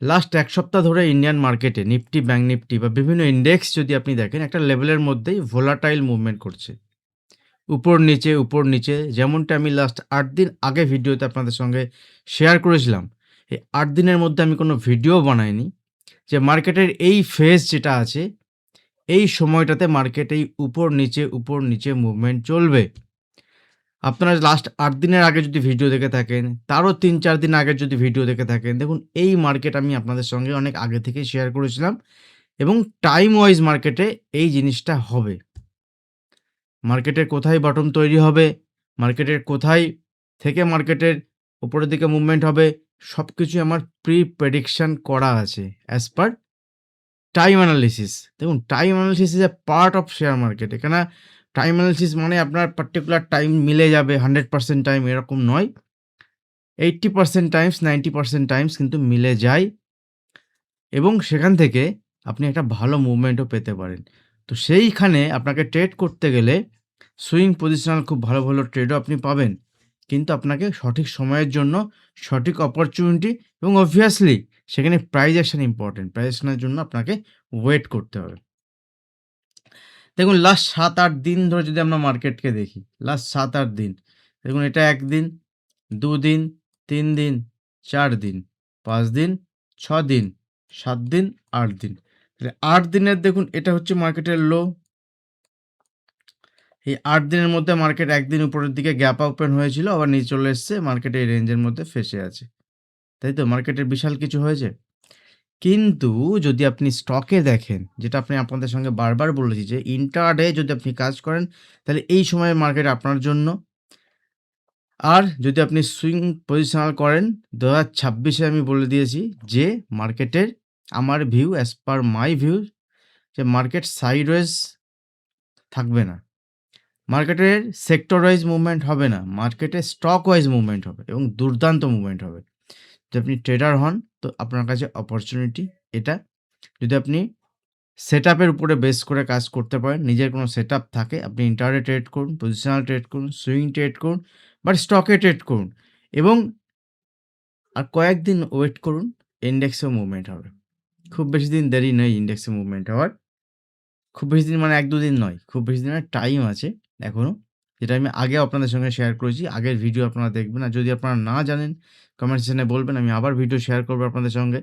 Last ১ সপ্তাহ ধরে Indian মার্কেটে নিফটি, ব্যাংক নিফটি বা বিভিন্ন ইন্ডেক্স যদি আপনি দেখেন একটা লেভেলের মধ্যেই ভোলাটাইল মুভমেন্ট করছে। উপর নিচে, উপর নিচে যেমনটা আমি লাস্ট ৮ দিন আগে ভিডিওতে আপনাদের সঙ্গে শেয়ার করেছিলাম। এই ৮ দিনের মধ্যে আমি কোনো ভিডিও বানাইনি যে মার্কেটের এই ফেজ যেটা আছে, এই সময়টাতে মার্কেট এই উপর নিচে মুভমেন্ট চলবে। আপনারা লাস্ট ৮ দিনের আগে যদি ভিডিও দেখে থাকেন, তারও ৩-৪ দিন আগের যদি ভিডিও দেখে থাকেন, দেখুন এই মার্কেট আমি আপনাদের সঙ্গে অনেক আগে থেকেই শেয়ার করেছিলাম এবং টাইম ওয়াইজ মার্কেটে এই জিনিসটা হবে। মার্কেটের কোথায় বটম তৈরি হবে, মার্কেটের কোথায় থেকে মার্কেটের উপরের দিকে মুভমেন্ট হবে, সবকিছুই আমার প্রেডিকশন করা আছে অ্যাজ পার টাইম অ্যানালিসিস। দেখুন time analysis is a part of share market. এখানে টাইম অ্যানালিসিস মানে আপনার পার্টিকুলার টাইম মিলে যাবে 100% টাইম এরকম নয়। 80% টাইমস 90% টাইমস কিন্তু মিলে যায় এবং সেখান থেকে আপনি একটা ভালো মুভমেন্টও পেতে পারেন। তো সেইখানে আপনাকে ট্রেড করতে গেলে সুইং পজিশনাল খুব ভালো, ভালো ট্রেডও আপনি পাবেন। কিন্তু আপনাকে সঠিক সময়ের জন্য সঠিক অপরচুনিটি এবং অবভিয়াসলি সেখানে প্রাইস অ্যাকশন ইম্পোর্টেন্ট। প্রাইস অ্যাকশনের জন্য আপনাকে ওয়েট করতে হবে। দেখুন লাস্ট ৭-৮ দিন ধরে যদি আমরা মার্কেটকে দেখি, লাস্ট ৭-৮ দিন। দেখুন এটা ১ দিন, ২ দিন, ৩ দিন, ৪ দিন, ৫ দিন, ৬ দিন, ৭ দিন, ৮ দিন। তাহলে ৮ দিনের দেখুন এটা হচ্ছে মার্কেটের লো। এই ৮ দিনের মধ্যে মার্কেট একদিন উপরের দিকে গ্যাপ ওপেন হয়েছিল, আবার নিচে চলে এসছে। মার্কেট এই রেঞ্জের মধ্যে ফেঁসে আছে। তাই তো? মার্কেটের বিশাল কিছু হয়েছে? কিন্তু যদি আপনি স্টকে দেখেন, যেটা আপনি আপনাদের সঙ্গে বারবার বলেছি যে ইন্ট্রাডে যদি আপনি কাজ করেন, তাহলে এই সময়ের মার্কেট আপনার জন্য। আর যদি আপনি সুইং পজিশনাল করেন, ২০২৬ এ আমি বলে দিয়েছি যে মার্কেটের আমার ভিউ অ্যাজ পার মাই ভিউ যে মার্কেট সাইডওয়েজ থাকবে না। মার্কেটের সেক্টর ওয়াইজ মুভমেন্ট হবে না। মার্কেটে স্টক ওয়াইজ মুভমেন্ট হবে এবং দুর্দান্ত মুভমেন্ট হবে। যদি আপনি ট্রেডার হন তো আপনার কাছে অপরচুনিটি এটা। যদি আপনি সেটআপের উপরে বেস করে কাজ করতে পারেন, নিজের কোনো সেটআপ থাকে, আপনি ইন্ট্রাডে ট্রেড করুন, পজিশনাল ট্রেড করুন, সুইং ট্রেড করুন, বাট স্টকে ট্রেড করুন এবং আর কয়েকদিন ওয়েট করুন, ইন্ডেক্সেও মুভমেন্ট হবে। খুব বেশি দিন দেরি নেই ইন্ডেক্সে মুভমেন্ট হওয়ার। খুব বেশি দিন মানে ১-২ দিন নয়। খুব বেশি দিনের টাইম আছে এখনো। যেটা আমি আগেও আপনাদের সঙ্গে শেয়ার করেছি। আগের ভিডিও আপনারা দেখবেন। আর যদি আপনারা না জানেন কমেন্ট সেকশনে বলবেন, আমি আবার ভিডিও শেয়ার করব আপনাদের সঙ্গে।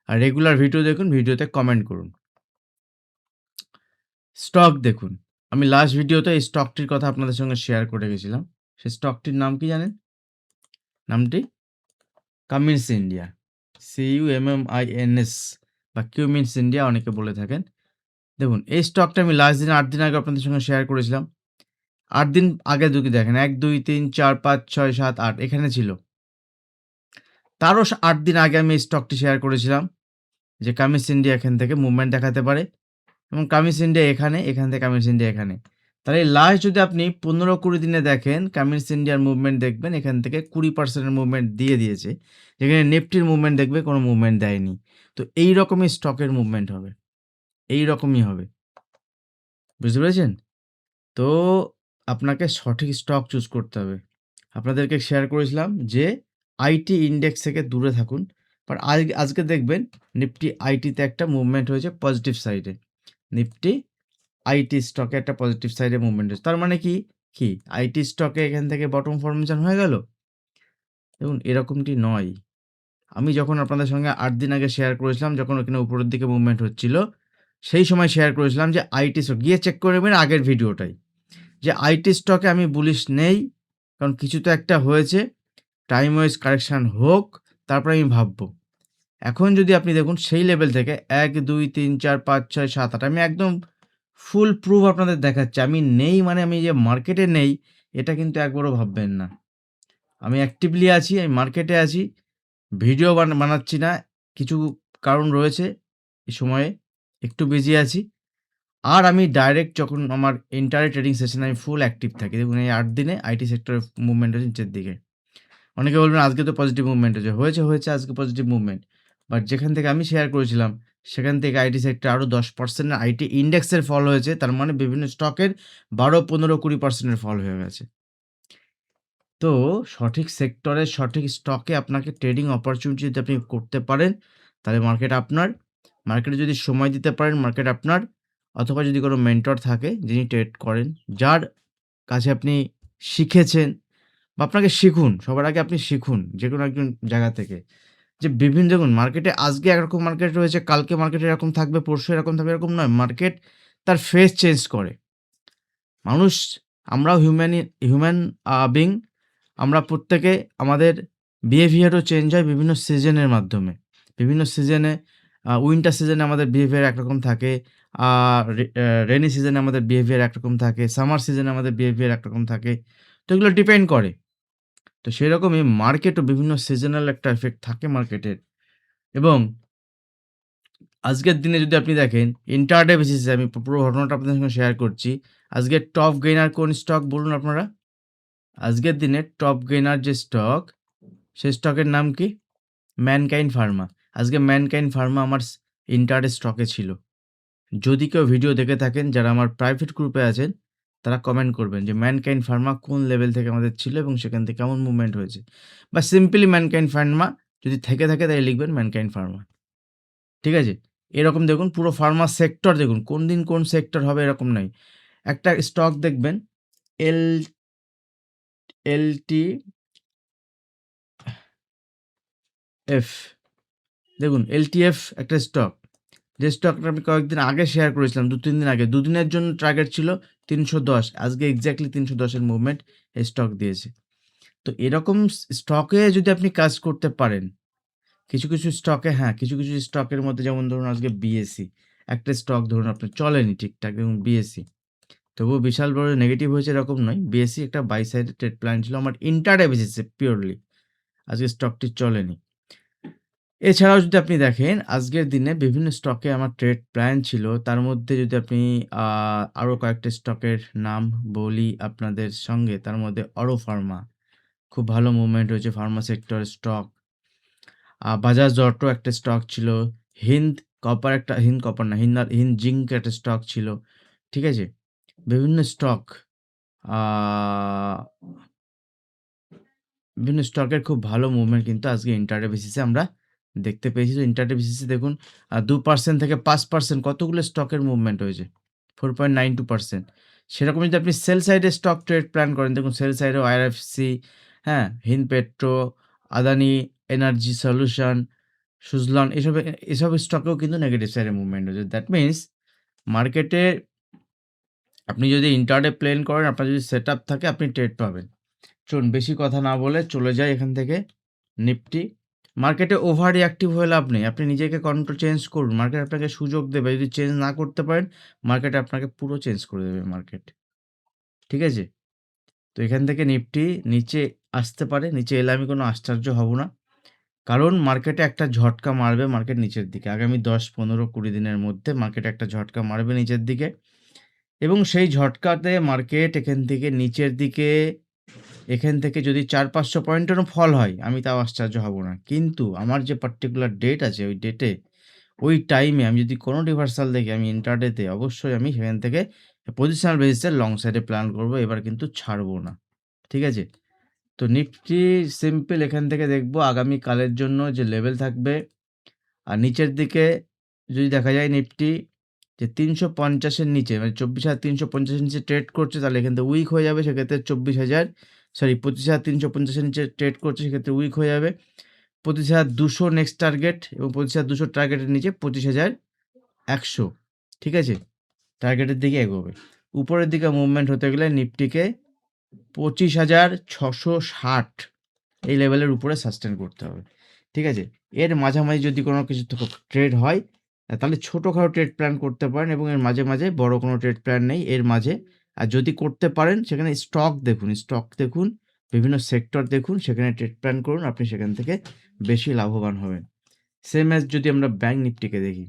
আর রেগুলার ভিডিও দেখুন, ভিডিওতে কমেন্ট করুন। স্টক দেখুন। আমি লাস্ট ভিডিওতে এই স্টকটির কথা আপনাদের সঙ্গে শেয়ার করে গেছিলাম। সেই স্টকটির নাম কি জানেন? নামটি কামিন্স ইন্ডিয়া। CUMMINS বা কিউমিন্স ইন্ডিয়া অনেকে বলে থাকেন। দেখুন এই স্টকটা আমি লাস্ট দিন ৮ দিন আগে আপনাদের সঙ্গে শেয়ার করেছিলাম। ৮ দিন আগে যদি দেখেন ১, ২, ৩, ৪, ৫, ৬, ৭, ৮ এখানে ছিল। তারও ৮ দিন আগে আমি এই স্টকটি শেয়ার করেছিলাম যে কামিন্স ইন্ডিয়া এখান থেকে মুভমেন্ট দেখাতে পারে এবং কামিন্স ইন্ডিয়া এখানে, এখান থেকে কামিন্স ইন্ডিয়া এখানে। তাহলে লাস্ট যদি আপনি ১৫-২০ দিনে দেখেন কামিন্স ইন্ডিয়ার মুভমেন্ট দেখবেন এখান থেকে ২০% এর মুভমেন্ট দিয়ে দিয়েছে। যেখানে নিফটির মুভমেন্ট দেখবে কোনো মুভমেন্ট দেয়নি। তো এই রকমই স্টকের মুভমেন্ট হবে। এই রকমই হবে। বুঝতে পেরেছেন? তো আপনাকে সঠিক স্টক চুজ করতে হবে। আপনাদেরকে শেয়ার করেছিলাম যে আইটি ইন্ডেক্স থেকে দূরে থাকুন। বাট আজকে দেখবেন নিফটি আইটিতে একটা মুভমেন্ট হয়েছে পজিটিভ সাইডে। নিফটি আইটি স্টকে একটা পজিটিভ সাইডে মুভমেন্ট হয়েছে। তার মানে কি? আইটি স্টকে এখান থেকে বটম ফরমেশন হয়ে গেল? দেখুন এরকমটি নয়। আমি যখন আপনাদের সঙ্গে ৮ দিন আগে শেয়ার করেছিলাম, যখন ওখানে উপরের দিকে মুভমেন্ট হচ্ছিল, সেই সময় শেয়ার করেছিলাম যে আইটি স্টক গিয়ে চেক করে নেবেন আগের ভিডিওটাই। যে আইটি স্টকে আমি বুলিশ নেই। কারণ কিছু তো একটা হয়েছে। টাইম ওয়াইজ কারেকশন হোক, তারপরে আমি ভাববো। এখন যদি আপনি দেখুন সেই লেভেল থেকে ১, ২, ৩, ৪, ৫, ৬, ৭, ৮ আমি একদম ফুল প্রুফ আপনাদের দেখাচ্ছি। আমি নেই মানে আমি যে মার্কেটে নেই, এটা কিন্তু একবারও ভাববেন না। আমি অ্যাক্টিভলি আছি, আমি মার্কেটে আছি। ভিডিও বানাচ্ছি না। কিছু কারণ রয়েছে এই সময়ে। একটু বিজি আছি। আর আমি ডাইরেক্ট যখন আমার ইন্টারে ট্রেডিং সেশনে আমি ফুল অ্যাক্টিভ থাকি। দেখুন এই ৮ দিনে আইটি সেক্টরের মুভমেন্ট হচ্ছে নিচের দিকে। অনেকে বলবেন আজকে তো পজিটিভ মুভমেন্ট হয়েছে আজকে পজিটিভ মুভমেন্ট। বাট যেখান থেকে আমি শেয়ার করেছিলাম, সেখান থেকে আইটি সেক্টর আরও ১০% এর আইটি ইন্ডেক্সের ফল হয়েছে। তার মানে বিভিন্ন স্টকের ১২, ১৫, ২০% এর ফল হয়ে গেছে। তো সঠিক সেক্টরে, সঠিক স্টকে আপনাকে ট্রেডিং অপরচুনিটি যদি আপনি করতে পারেন, তাহলে মার্কেট আপনার। মার্কেটে যদি সময় দিতে পারেন মার্কেট আপনার, অথবা যদি কোনো মেন্টর থাকে যিনি ট্রেড করেন, যার কাছে আপনি শিখেছেন বা আপনাকে শিখুন, সবার আগে আপনি শিখুন যেকোনো একজন জায়গা থেকে। যে বিভিন্ন দেখুন মার্কেটে আজকে একরকম মার্কেট রয়েছে, কালকে মার্কেট এরকম থাকবে, পরশু এরকম থাকবে, এরকম নয়। মার্কেট তার ফেজ চেঞ্জ করে। মানুষ, আমরাও হিউম্যান বিং। আমরা প্রত্যেকে, আমাদের বিহেভিয়ারও চেঞ্জ হয় বিভিন্ন সিজনের মাধ্যমে। বিভিন্ন সিজনে উইন্টার সিজনে আমাদের বিহেভিয়ার একরকম থাকে, রেনি সিজনে আমাদের বিহেভিয়ার একরকম থাকে, সামার সিজনে আমাদের বিহেভিয়ার একরকম থাকে। তো এগুলো ডিপেন্ড করে। তো সেরকমই মার্কেটও বিভিন্ন সিজনাল একটা এফেক্ট থাকে মার্কেটের। এবং আজকের দিনে যদি আপনি দেখেন ইন্টারডে বেসিসে আমি পুরো ঘটনাটা আপনাদের সঙ্গে শেয়ার করছি। আজকের টপ গেইনার কোন স্টক বলুন আপনারা? আজকের দিনে টপ গেইনার যে স্টক, সেই স্টকের নাম কি? Mankind Pharma. আজকে ম্যানকাইন্ড ফার্মা আমার ইন্টারডে স্টকে ছিল। যদি কেউ ভিডিও দেখে থাকেন, যারা আমার প্রাইভেট গ্রুপে আছেন, তারা কমেন্ট করবেন যে ম্যানকাইন্ড ফার্মা কোন লেভেল থেকে আমাদের ছিল এবং সেখান থেকে কেমন মুভমেন্ট হয়েছে। বা সিম্পলি ম্যানকাইন্ড ফার্মা যদি থেকে থাকে তাহলে লিখবেন ম্যানকাইন্ড ফার্মা। ঠিক আছে? এরকম দেখুন পুরো ফার্মা সেক্টর দেখুন, কোন দিন কোন সেক্টর হবে এরকম নাই। একটা স্টক দেখবেন এল LTF, দেখুন LTF একটা স্টক। যে স্টকটা আমি কয়েকদিন আগে শেয়ার করেছিলাম, ২-৩ দিন আগে। ২ দিনের জন্য টার্গেট ছিল ৩১০। আজকে এক্সাক্টলি ৩১০ এর মুভমেন্ট এই স্টক দিয়েছে। তো এরকম স্টকে যদি আপনি কাজ করতে পারেন, কিছু স্টকে, হ্যাঁ, কিছু স্টকের মধ্যে যেমন ধরুন আজকে BSE একটা স্টক ধরুন আপনার চলেনি ঠিকঠাক, এবং BSE তবুও বিশাল বড় নেগেটিভ হয়েছে এরকম নয়। BSE একটা বাই সাইডের ট্রেড প্ল্যান ছিল আমার ইন্টারডে বেসিসে পিওরলি। আজকে স্টকটি চলেনি। এছাড়াও যদি আপনি দেখেন আজকের দিনে বিভিন্ন স্টকে আমার ট্রেড প্ল্যান ছিল। তার মধ্যে যদি আপনি আ আরো কয়েকটা স্টকের নাম বলি আপনাদের সঙ্গে, তার মধ্যে অরো ফার্মা খুব ভালো মুভমেন্ট হয়েছে ফার্মা সেক্টরের স্টক। বাজাজ অটো একটা স্টক ছিল। হিন্দ হিন্দ কপার না, হিন্দ জিঙ্ক একটা স্টক ছিল। ঠিক আছে? বিভিন্ন স্টক, আ বিভিন্ন স্টকের খুব ভালো মুভমেন্ট কিন্তু আজকে ইন্টারডে বেসিসে আমরা দেখতে পেয়েছি। তো ইন্টারডে বেসিসে দেখুন 2% থেকে 5% কতগুলো স্টকের মুভমেন্ট হয়েছে। 4.92%। সেরকম যদি আপনি সেল সাইডে স্টক ট্রেড প্ল্যান করেন, দেখুন সেল সাইডেও IRFC, হ্যাঁ, Hind petro, Adani energy solution, Suzlon, এসব স্টকেও কিন্তু নেগেটিভ সাইডে মুভমেন্ট হয়েছে। দ্যাট মিনস মার্কেটে আপনি যদি ইন্টারডে প্ল্যান করেন, আপনার যদি সেটআপ থাকে আপনি ট্রেড পাবেন। চলুন বেশি কথা না বলে চলে যাই এখান থেকে। নিফটি মার্কেটে ওভার রিঅ্যাক্টিভ হয়ে লাভ নেই। আপনি নিজেকে কন্ট্রোল চেঞ্জ করুন। মার্কেট আপনাকে সুযোগ দেবে। যদি চেঞ্জ না করতে পারেন, মার্কেট আপনাকে পুরো চেঞ্জ করে দেবে মার্কেট। ঠিক আছে? তো এখান থেকে নিফটি নিচে আসতে পারে। নিচে এলে আমি কোনো আশ্চর্য হব না। কারণ মার্কেটে একটা ঝটকা মারবে মার্কেট নিচের দিকে। আগামী ১০, ১৫, ২০ দিনের মধ্যে মার্কেটে একটা ঝটকা মারবে নিচের দিকে, এবং সেই ঝটকাতে মার্কেট এখান থেকে যদি ৪-৫০০ পয়েন্টেরও ফল হয়, আমি তাও আশ্চর্য হব না। কিন্তু আমার যে পার্টিকুলার ডেট আছে, ওই ডেটে, ওই টাইমে আমি যদি কোনো রিভার্সাল দেখি, আমি ইন্ট্রাডেতে অবশ্যই আমি সেখান থেকে পজিশনাল বেসিসে লং সাইডে প্ল্যান করব। এবার কিন্তু ছাড়বো না। ঠিক আছে? তো নিফটি সিম্পল এখান থেকে দেখব আগামীকালের জন্য যে লেভেল থাকবে, আর নিচের দিকে যদি দেখা যায় নিফটি যে ৩৫০ এর নিচে, মানে ২৪,৩৫০ এর নিচে ট্রেড করছে, তাহলে এখান থেকে উইক হয়ে যাবে। সেক্ষেত্রে ২৫,৩৫০ এর নিচে ট্রেড করছে, সেক্ষেত্রে উইক হয়ে যাবে। ২৫,২০০ নেক্সট টার্গেট, এবং ২৫,২০০ টার্গেটের নিচে ২৫,১০০। ঠিক আছে? টার্গেটের দিকে এগোবে। উপরের দিকে মুভমেন্ট হতে গেলে নিফটিকে ২৫,৬৬০ এই লেভেলের উপরে সাস্টেইন করতে হবে। ঠিক আছে? এর মাঝামাঝি যদি কোনো কিছু ট্রেড হয়, তাহলে ছোটখাটো ট্রেড প্ল্যান করতে পারেন, এবং এর মাঝে বড় কোনো ট্রেড প্ল্যান নেই এর মাঝে। আর যদি করতে পারেন সেখানে স্টক দেখুন, বিভিন্ন সেক্টর দেখুন, সেখানে ট্রেড প্ল্যান করুন, আপনি সেখান থেকে বেশি লাভবান হবেন। সেম অ্যাজ যদি আমরা ব্যাংক নিফটিকে দেখি।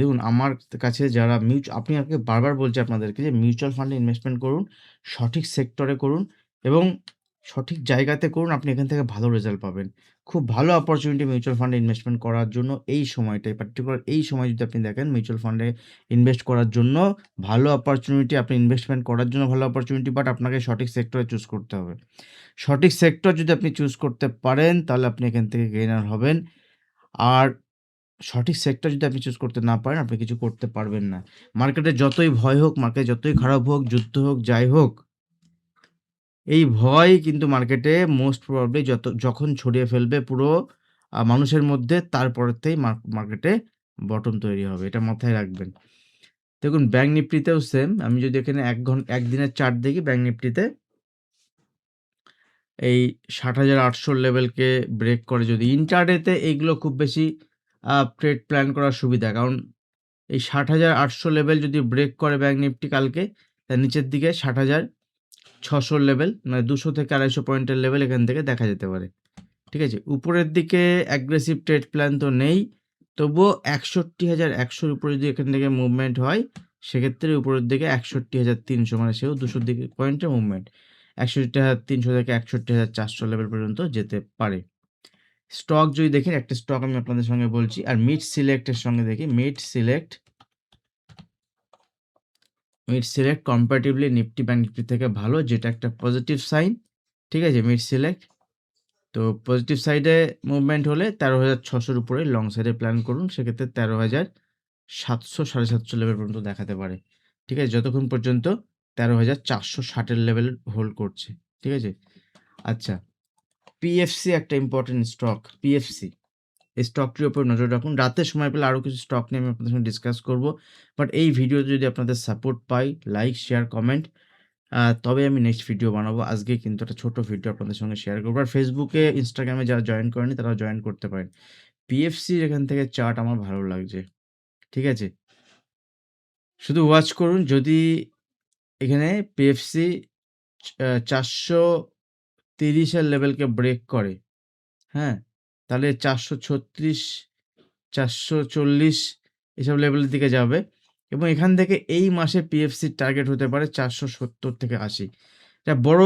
দেখুন আমার কাছে যারা আপনি আমাকে বারবার বলছি আপনাদেরকে যে মিউচুয়াল ফান্ডে ইনভেস্টমেন্ট করুন, সঠিক সেক্টরে করুন, এবং সঠিক জায়গাতে করুন, আপনি এখান থেকে ভালো রেজাল্ট পাবেন। খুব ভালো অপরচুনিটি মিউচুয়াল ফান্ডে ইনভেস্টমেন্ট করার জন্য এই সময়টায়, পার্টিকুলার এই সময় যদি আপনি দেখেন মিউচুয়াল ফান্ডে ইনভেস্ট করার জন্য ভালো অপরচুনিটি, আপনি ইনভেস্টমেন্ট করার জন্য ভালো অপরচুনিটি, বাট আপনাকে সঠিক সেক্টরে চুজ করতে হবে। সঠিক সেক্টর যদি আপনি চুজ করতে পারেন, তাহলে আপনি এখান থেকে গেইনার হবেন। আর সঠিক সেক্টর যদি আপনি চুজ করতে না পারেন, আপনি কিছু করতে পারবেন না। মার্কেটে যতই ভয় হোক, মার্কেট যতই খারাপ হোক, যুদ্ধ হোক, যাই হোক, এই ভয় কিন্তু মার্কেটে মোস্ট প্রবাবলি যখন ছড়িয়ে ফেলবে পুরো মানুষের মধ্যে, তারপরেতেই মার্কেটে বটম তৈরি হবে। এটা মাথায় রাখবেন। দেখুন ব্যাংক নিফটিতেও সেম। আমি যদি এখানে ১ দিনের চার্ট দেখি, ব্যাংক নিফটিতে এই ৬০,৮০০ লেভেলকে ব্রেক করে, যদি ইন্টারডেতে এইগুলো খুব বেশি ট্রেড প্ল্যান করার সুবিধা। কারণ এই ৬০,৮০০ লেভেল যদি ব্রেক করে ব্যাংক নিফটি কালকে, তার নিচের দিকে ৬০,৬০০ লেভেল, মানে ২০০ থেকে ২৫০ পয়েন্টের লেভেল এখান থেকে দেখা যেতে পারে। ঠিক আছে? উপরের দিকে অ্যাগ্রেসিভ ট্রেড প্ল্যান তো নেই। তবুও ৬১,১০০ র উপরে যদি এখান থেকে মুভমেন্ট হয়, সেক্ষেত্রে উপরের দিকে ৬১,৩০০, মানে সেও ২০০ দিকে পয়েন্টের মুভমেন্ট। ৬১,৩০০ থেকে ৬১,৪০০ লেভেল পর্যন্ত যেতে পারে। স্টক যদি দেখেন, একটা স্টক আমি আপনাদের সঙ্গে বলছি। আর মিড সিলেক্টের সঙ্গে দেখি, mid select comparatively Nifty bank Nifty থেকে ভালো, যেটা একটা পজিটিভ সাইন। ঠিক আছে? Mid select. তো পজিটিভ সাইডে মুভমেন্ট হলে ১৩,৬০০ র উপরে লং সাইডে প্ল্যান করুন। সেক্ষেত্রে ১৩,৭০০, ৭৫০ লেভেল পর্যন্ত দেখাতে পারে। ঠিক আছে? যতক্ষণ পর্যন্ত ১৩,৪৬০ এর লেভেল হোল্ড করছে। ঠিক আছে? আচ্ছা, পিএফসি একটা ইম্পোর্টেন্ট স্টক। পিএফসি, এই স্টকটির উপর নজর রাখুন। রাতে সময় পেলে আরও কিছু স্টক নিয়ে আমি আপনাদের সঙ্গে ডিসকাস করব। বাট এই ভিডিওতে যদি আপনাদের সাপোর্ট পাই, লাইক, শেয়ার, কমেন্ট, তবে আমি নেক্সট ভিডিও বানাবো। আজকে কিন্তু একটা ছোট ভিডিও আপনাদের সঙ্গে শেয়ার করব। আর ফেসবুকে, ইনস্টাগ্রামে যারা জয়েন করেনি তারা জয়েন করতে পারেন। পিএফসির এখান থেকে চার্ট আমার ভালো লাগছে। ঠিক আছে? শুধু ওয়াচ করুন। যদি এখানে পিএফসি ৪৩০ এর লেভেলকে ব্রেক করে, হ্যাঁ? তাহলে ৪৩৬, ৪৪০ এসব লেভেলের দিকে যাবে এবং এখান থেকে এই মাসে পিএফসির টার্গেট হতে পারে ৪৭০ থেকে ৮০। এটা বড়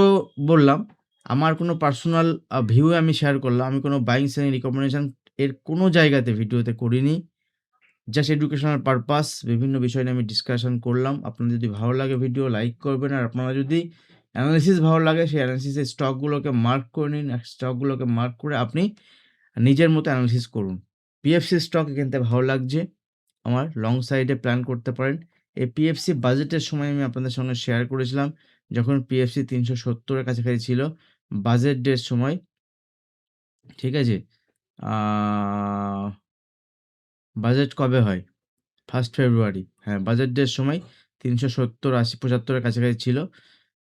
বললাম। আমার কোনো পার্সোনাল ভিউ আমি শেয়ার করলাম। আমি কোনো বাইং সেলিং রিকমেন্ডেশন এর কোনো জায়গাতে ভিডিওতে করিনি। জাস্ট এডুকেশনাল পারপাস, বিভিন্ন বিষয় নিয়ে আমি ডিসকাশন করলাম। আপনাদের যদি ভালো লাগে ভিডিও লাইক করবেন। আর আপনারা যদি অ্যানালিসিস ভালো লাগে, সেই অ্যানালিসিসের স্টকগুলোকে মার্ক করে নিন। স্টকগুলোকে মার্ক করে আপনি নিজের মতো অ্যানালিসিস করুন। পিএফসি স্টক এখান থেকে ভালো লাগছে আমার, লং সাইডে প্ল্যান করতে পারেন। এই পিএফসি বাজেটের সময় আমি আপনাদের সঙ্গে শেয়ার করেছিলাম, যখন পিএফসি ৩৭০ এর কাছাকাছি ছিল বাজেট ডের সময়। ঠিক আছে? আ বাজেট কবে হয়? 1st ফেব্রুয়ারি। হ্যাঁ, বাজেট ডের সময় ৩৭০, ৮০, ৭৫ এর কাছাকাছি ছিল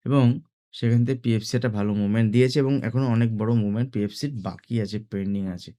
এবং সেখান থেকে পিএফসি একটা ভালো মুভমেন্ট দিয়েছে এবং এখনো অনেক বড় মুভমেন্ট পিএফসির বাকি আছে, পেন্ডিং আছে।